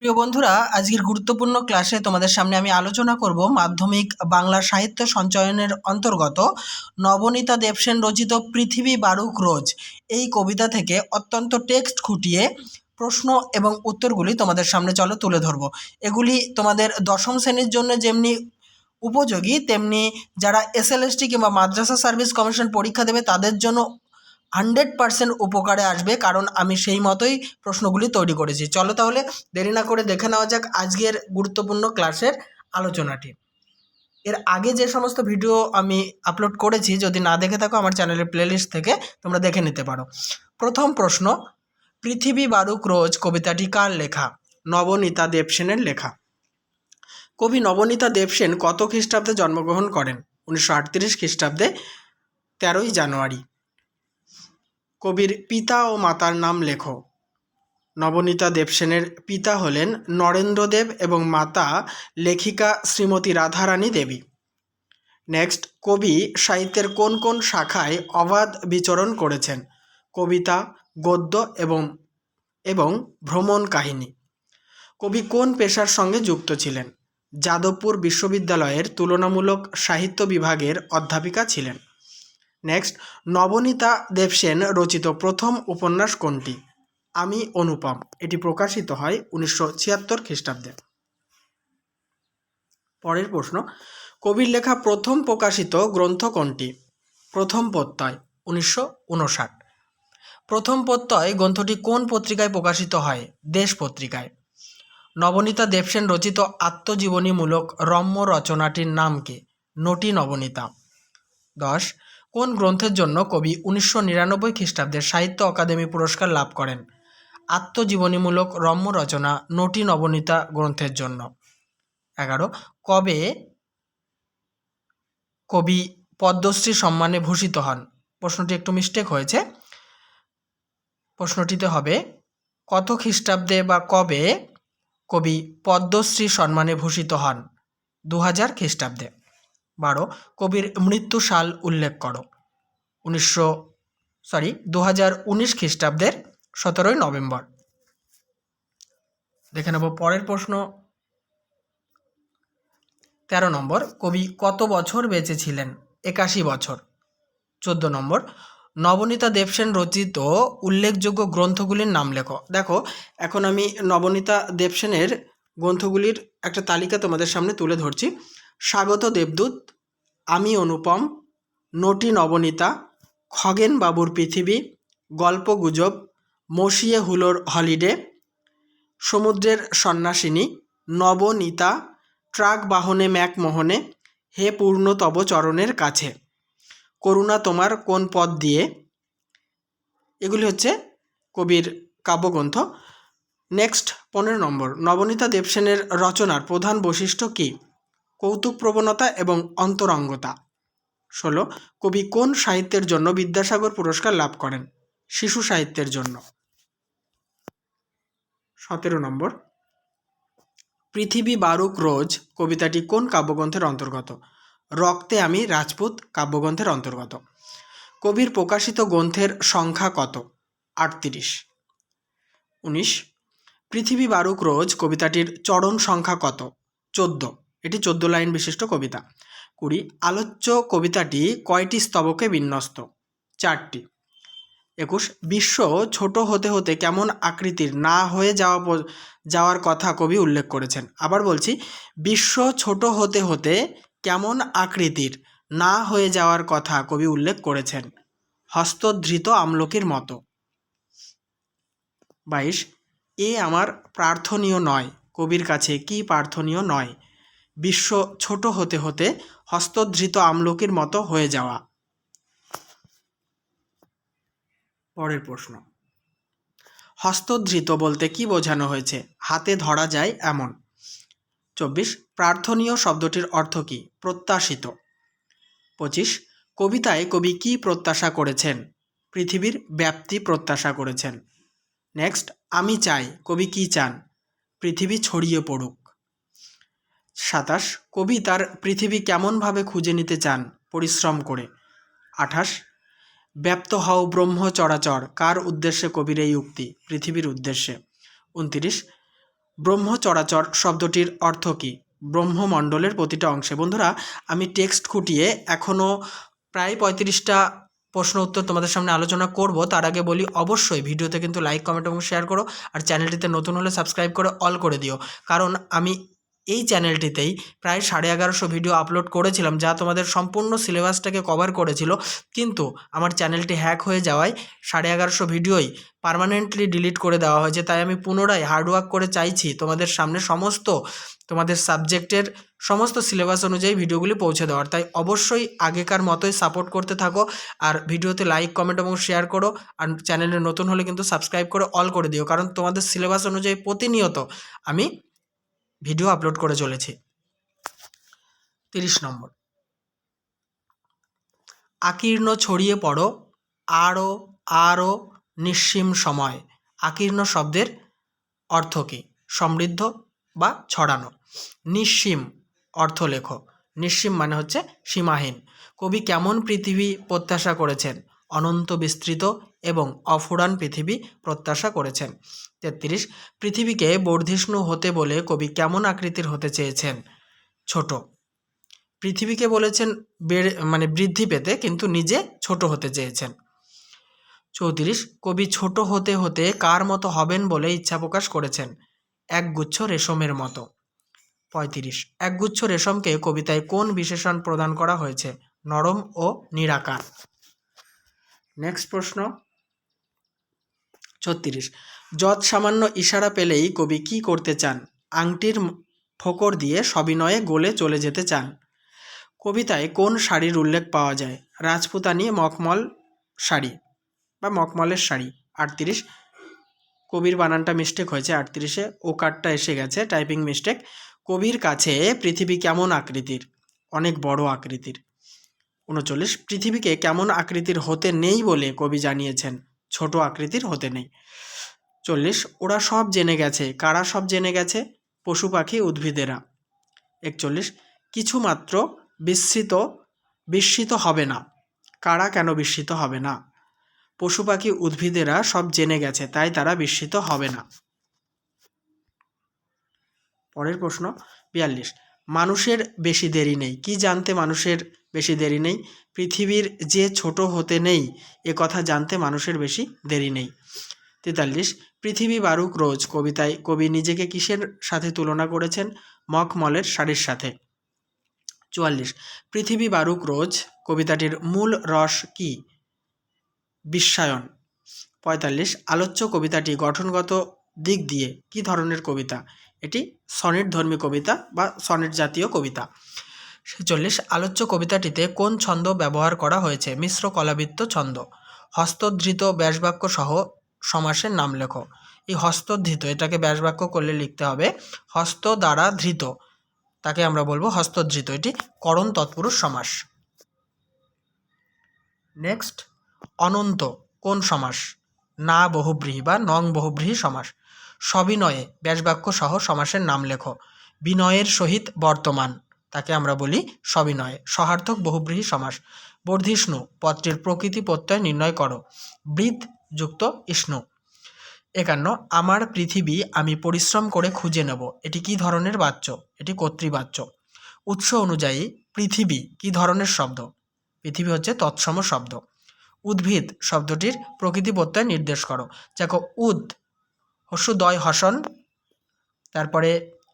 প্রিয় বন্ধুরা, আজকের গুরুত্বপূর্ণ ক্লাসে তোমাদের সামনে আমি আলোচনা করব মাধ্যমিক বাংলা সাহিত্য সঞ্চয়নের অন্তর্গত নবনীতা দেবসেন রচিত পৃথিবী বারুক রোজ এই কবিতা থেকে অত্যন্ত টেক্সট খুঁটিয়ে প্রশ্ন এবং উত্তরগুলি তোমাদের সামনে তুলে ধরব। এগুলি তোমাদের দশম শ্রেণীর জন্য যেমনি উপযোগী, তেমনি যারা এসএলএসটি কিংবা মাদ্রাসা সার্ভিস কমিশন পরীক্ষা দেবে তাদের জন্য 100% উপকারে আসবে, কারণ আমি সেই মতোই প্রশ্নগুলি তৈরি করেছি। চলো তাহলে দেরি না করে দেখে নেওয়া যাক আজকের গুরুত্বপূর্ণ ক্লাসের আলোচনাটি। এর আগে যে সমস্ত ভিডিও আমি আপলোড করেছি, যদি না দেখে থাকো আমার চ্যানেলের প্লেলিস্ট থেকে তোমরা দেখে নিতে পারো। প্রথম প্রশ্ন, পৃথিবী বারুক রোজ কবিতাটি কার লেখা? নবনীতা দেবসেনের লেখা। কবি নবনীতা দেবসেন কত খ্রিস্টাব্দে জন্মগ্রহণ করেন? 1938 খ্রিস্টাব্দে 13ই জানুয়ারি। কবির পিতা ও মাতার নাম লেখো। নবনীতা দেবসেনের পিতা হলেন নরেন্দ্রদেব এবং মাতা লেখিকা শ্রীমতী রাধারানী দেবী। নেক্সট, কবি সাহিত্যের কোন কোন শাখায় অবাধ বিচরণ করেছেন? কবিতা, গদ্য এবং ভ্রমণ কাহিনী। কবি কোন পেশার সঙ্গে যুক্ত ছিলেন? যাদবপুর বিশ্ববিদ্যালয়ের তুলনামূলক সাহিত্য বিভাগের অধ্যাপিকা ছিলেন। নেক্সট, নবনীতা দেবসেন রচিত প্রথম উপন্যাস কোনটি? আমি অনুপম। এটি প্রকাশিত হয় 1976 খ্রিস্টাব্দে। পরের প্রশ্ন, কবির লেখা প্রথম প্রকাশিত গ্রন্থ কোনটি? প্রথম প্রত্যয়, 1959। প্রথম প্রত্যয় গ্রন্থটি কোন পত্রিকায় প্রকাশিত হয়? দেশ পত্রিকায়। নবনীতা দেবসেন রচিত আত্মজীবনীমূলক রম্য রচনাটির নাম কি? নটি নবনীতা। 10, কোন গ্রন্থের জন্য কবি 1999 খ্রিস্টাব্দে সাহিত্য অকাদেমি পুরস্কার লাভ করেন? আত্মজীবনীমূলক রম্য রচনা নটি নবনীতা গ্রন্থের জন্য। 11, কবে কবি পদ্মশ্রী সম্মানে ভূষিত হন? প্রশ্নটি একটু মিস্টেক হয়েছে, প্রশ্নটিতে হবে কত খ্রিস্টাব্দে বা কবে কবি পদ্মশ্রী সম্মানে ভূষিত হন? 2000 খ্রিস্টাব্দে। 12, কবির মৃত্যু সাল উল্লেখ করো। 2019 খ্রিস্টাব্দের 17ই নভেম্বর। দেখে নেব পরের প্রশ্ন। 13 নম্বর, কবি কত বছর বেঁচে ছিলেন? 81 বছর। 14 নম্বর, নবনীতা দেবসেন রচিত উল্লেখযোগ্য গ্রন্থগুলির নাম লেখো। দেখো, এখন আমি নবনীতা দেবসেনের গ্রন্থগুলির একটা তালিকা তোমাদের সামনে তুলে ধরছি। স্বাগত দেবদূত, আমি অনুপম, নটি নবনীতা, খগেন বাবুর পৃথিবী, গল্প গুজব, মসিয়ে হুলোর হলিডে, সমুদ্রের সন্ন্যাসিনী, নবনীতা, ট্রাক বাহনে ম্যাকমোহনে, হে পূর্ণ তব চরণের কাছে, করুণা তোমার কোন পদ দিয়ে। এগুলি হচ্ছে কবির কাব্যগ্রন্থ। নেক্সট 15 নম্বর, নবনীতা দেবসেনের রচনার প্রধান বৈশিষ্ট্য কী? কৌতুক প্রবণতা এবং অন্তরঙ্গতা। 16, কবি কোন সাহিত্যের জন্য বিদ্যাসাগর পুরস্কার লাভ করেন? শিশু সাহিত্যের জন্য। 17 নম্বর, পৃথিবী বারুক রোজ কবিতাটি কোন কাব্যগ্রন্থের অন্তর্গত? রক্তে আমি রাজপুত কাব্যগ্রন্থের অন্তর্গত। কবির প্রকাশিত গ্রন্থের সংখ্যা কত? 38। 19, পৃথিবী বারুক রোজ কবিতাটির চরণ সংখ্যা কত? 14। এটি 14 লাইন বিশিষ্ট কবিতা। 20, আলোচ্য কবিতাটি কয়টি স্তবকে বিন্যস্ত? 4টি। 21, বিশ্ব ছোট হতে হতে কেমন আকৃতির না হয়ে যাওয়ার কথা কবি উল্লেখ করেছেন? আবার বলছি, বিশ্ব ছোট হতে হতে কেমন আকৃতির না হয়ে যাওয়ার কথা কবি উল্লেখ করেছেন? হস্তধৃত আমলকির মতো। 22, এ আমার প্রার্থনীয় নয়, কবির কাছে কি প্রার্থনীয় নয়? বিশ্ব ছোট হতে হতে হস্তধৃত আমলকির মতো হয়ে যাওয়া। পরের প্রশ্ন, হস্তধৃত বলতে কি বোঝানো হয়েছে? হাতে ধরা যায় এমন। 24, প্রার্থনীয় শব্দটির অর্থ কী? প্রত্যাশিত। 25, কবিতায় কবি কি প্রত্যাশা করেছেন? পৃথিবীর ব্যাপ্তি প্রত্যাশা করেছেন। নেক্সট, আমি চাই, কবি কি চান? পৃথিবী ছড়িয়ে পড়ুক। 27, কবি তার পৃথিবী কেমনভাবে খুঁজে নিতে চান? পরিশ্রম করে। 28, ব্যপ্ত হও ব্রহ্ম চরাচর, কার উদ্দেশ্যে কবির এই উক্তি? পৃথিবীর উদ্দেশ্যে। 29, ব্রহ্ম চরাচর শব্দটির অর্থ কী? ব্রহ্মমণ্ডলের প্রতিটা অংশে। বন্ধুরা, আমি টেক্সট খুঁটিয়ে এখনও প্রায় 35টা প্রশ্ন উত্তর তোমাদের সামনে আলোচনা করব। তার আগে বলি, অবশ্যই ভিডিওতে কিন্তু লাইক, কমেন্ট এবং শেয়ার করো, আর চ্যানেলটিতে নতুন হলে সাবস্ক্রাইব করে অল করে দিও। কারণ আমি এই চ্যানেলটিতেই প্রায় 1150 ভিডিও আপলোড করেছিলাম, যা তোমাদের সম্পূর্ণ সিলেবাসটাকে কভার করেছিল, কিন্তু আমার চ্যানেলটি হ্যাক হয়ে যাওয়ায় 1150 ভিডিওই পার্মানেন্টলি ডিলিট করে দেওয়া হয়েছে। তাই আমি পুনরায় হার্ডওয়ার্ক করে চাইছি তোমাদের সামনে সমস্ত তোমাদের সাবজেক্টের সমস্ত সিলেবাস অনুযায়ী ভিডিওগুলি পৌঁছে দেওয়ার। তাই অবশ্যই আগেকার মতোই সাপোর্ট করতে থাকো, আর ভিডিওতে লাইক, কমেন্ট এবং শেয়ার করো, আর চ্যানেলে নতুন হলে কিন্তু সাবস্ক্রাইব করে অল করে দিও, কারণ তোমাদের সিলেবাস অনুযায়ী প্রতিনিয়ত আমি ভিডিও আপলোড করে চলেছি। 30 নম্বর, আকীর্ণ ছড়িয়ে পড়ো আরও আরও নিঃসীম সময়। আকীর্ণ শব্দের অর্থ কী? সমৃদ্ধ বা ছড়ানো। নিঃসীম অর্থ লেখো। নিঃসীম মানে হচ্ছে সীমাহীন। কবি কেমন পৃথিবী প্রত্যাশা করেছেন? অনন্ত বিস্তৃত এবং অফুরান পৃথিবী প্রত্যাশা করেছেন। 33, পৃথিবীকে বর্ধিষ্ণু হতে বলে কবি কেমন আকৃতির হতে চেয়েছেন? ছোট। পৃথিবীকে বলেছেন বৃদ্ধি পেতে, কিন্তু নিজে ছোট হতে চেয়েছেন। 34, কবি ছোট হতে হতে কার মতো হবেন বলে ইচ্ছা প্রকাশ করেছেন? একগুচ্ছ রেশমের মতো। 35, একগুচ্ছ রেশমকে কবিতায় কোন বিশেষণ প্রদান করা হয়েছে? নরম ও নিরাকার। নেক্সট প্রশ্ন 36, যৎ সামান্য ইশারা পেলেই কবি কি করতে চান? আংটির ফোকর দিয়ে সবিনয়ে গলে চলে যেতে চান। কবিতায় কোন শাড়ির উল্লেখ পাওয়া যায়? রাজপুতানি মখমল শাড়ি বা মখমলের শাড়ি। 38, কবির বানানটা মিস্টেক হয়েছে, 38-এ ওকারটা এসে গেছে, টাইপিং মিস্টেক। কবির কাছে পৃথিবী কেমন আকৃতির? অনেক বড় আকৃতির। 39, পৃথিবীকে কেমন আকৃতির হতে নেই বলে কবি জানিয়েছেন? ছোট আকৃতির হতে নেই। 40, ওরা সব জেনে গেছে। কারা সব জেনে গেছে? পশু পাখি উদ্ভিদেরা। 41, কিছুমাত্র বিস্মিত হবে না। কারা কেন বিস্মিত হবে না? পশু পাখি উদ্ভিদেরা সব জেনে গেছে, তাই তারা বিস্মিত হবে না। পরের প্রশ্ন 42, মানুষের বেশি দেরি নেই। কি জানতে মানুষের বেশি দেরি নেই? পৃথিবীর যে ছোট হতে নেই এ কথা জানতে মানুষের বেশি দেরি নেই। 43, পৃথিবী বারুক রোজ কবিতায় কবি নিজেকে কিসের সাথে তুলনা করেছেন? মখমলের শাড়ির সাথে। 44, পৃথিবী বারুক রোজ কবিতাটির মূল রস কি? বিশ্বায়ন। 45, আলোচ্য কবিতাটি গঠনগত দিক দিয়ে কি ধরনের কবিতা? এটি সনেট ধর্মী কবিতা বা সনেট জাতীয় কবিতা। 46, আলোচ্য কবিতাটিতে কোন ছন্দ ব্যবহার করা হয়েছে? মিশ্র কলাবৃত্ত ছন্দ। হস্তধৃত ব্যাসবাক্য সহ সমাসের নাম লেখো। এই হস্তধৃত, এটাকে ব্যাসবাক্য করলে লিখতে হবে হস্ত দ্বারা ধৃত, তাকে আমরা বলবো হস্তধৃত। এটি করণ তৎপুরুষ সমাস। নেক্সট, অনন্ত কোন সমাস? না বহুব্রীহি বা নং বহুব্রীহি সমাস। সবিনয়ে ব্যাসবাক্য সহ সমাসের নাম লেখো। বিনয়ের সহিত বর্তমান, তাকে আমরা বলি সবিনয়ে। সহার্থক বহুব্রীহি সমাস। বর্ধিষ্ণু পদটির প্রকৃতি প্রত্যয় নির্ণয় করো। বৃদ্ধ যুক্ত ইষ্ণু। 51, আমার পৃথিবী আমি পরিশ্রম করে খুঁজে নেব। এটি কি ধরনের বাচ্য? এটি কর্তৃবাচ্য। উৎস অনুযায়ী পৃথিবী কি ধরনের শব্দ? পৃথিবী হচ্ছে তৎসম শব্দ। উদ্ভিদ শব্দটির প্রকৃতি প্রত্যয় নির্দেশ করো। দেখো, উদ হস্য দয় হসন, তারপরে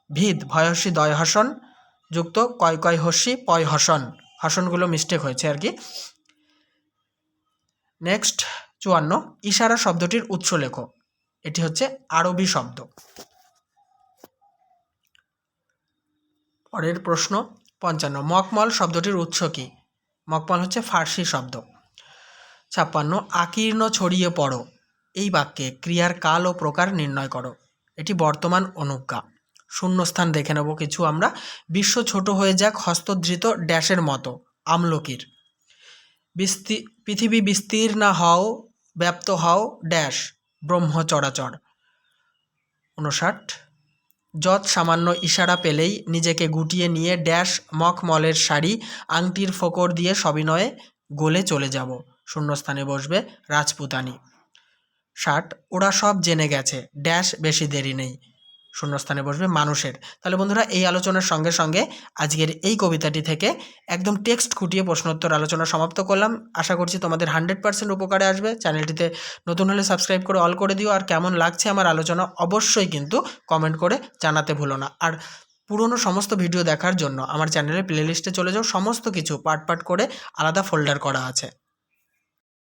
ভিদ ভয়হস্যি দয় হসন যুক্ত কয় কয় হস্যি পয় হসন। হসনগুলো মিস্টেক হয়েছে আর কি। নেক্সট 54, ইশারা শব্দটির উৎস লেখো। এটি হচ্ছে আরবি শব্দ। পরের প্রশ্ন 55, মখমল শব্দটির উৎস কি? মখমল হচ্ছে ফার্সি শব্দ। 56, আকীর্ণ ছড়িয়ে পড়ো এই বাক্যে ক্রিয়ার কাল ও প্রকার নির্ণয় করো। এটি বর্তমান অনুজ্ঞা। শূন্যস্থান দেখে নেব কিছু আমরা। বিশ্ব ছোট হয়ে যাক হস্তধৃত ড্যাশের মতো আমলকির। পৃথিবী বিস্তীর্ণ হও ব্যাপ্ত হও ড্যাশ ব্রহ্ম চরাচর। 59, যৎ সামান্য ইশারা পেলেই নিজেকে গুটিয়ে নিয়ে ড্যাশ মখমলের শাড়ি আংটির ফোকর দিয়ে সবিনয়ে গলে চলে যাব। শূন্যস্থানে বসবে রাজপুতানি। 60, ওরা সব জেনে গেছে ড্যাশ বেশি দেরি নেই। শূন্যস্থানে বসবে মানুষের। তাহলে বন্ধুরা এই আলোচনার সঙ্গে সঙ্গে আজকের এই কবিতাটি থেকে একদম টেক্সট খুঁটিয়ে প্রশ্নোত্তর আলোচনা সমাপ্ত করলাম। আশা করছি তোমাদের 100% উপকারে আসবে। চ্যানেলটিতে নতুন হলে সাবস্ক্রাইব করে অল করে দিও। আর কেমন লাগছে আমার আলোচনা অবশ্যই কিন্তু কমেন্ট করে জানাতে ভুলো না। আর পুরনো সমস্ত ভিডিও দেখার জন্য আমার চ্যানেলের প্লেলিস্টে চলে যাও, সমস্ত কিছু পার্ট পার্ট করে আলাদা ফোল্ডার করা আছে।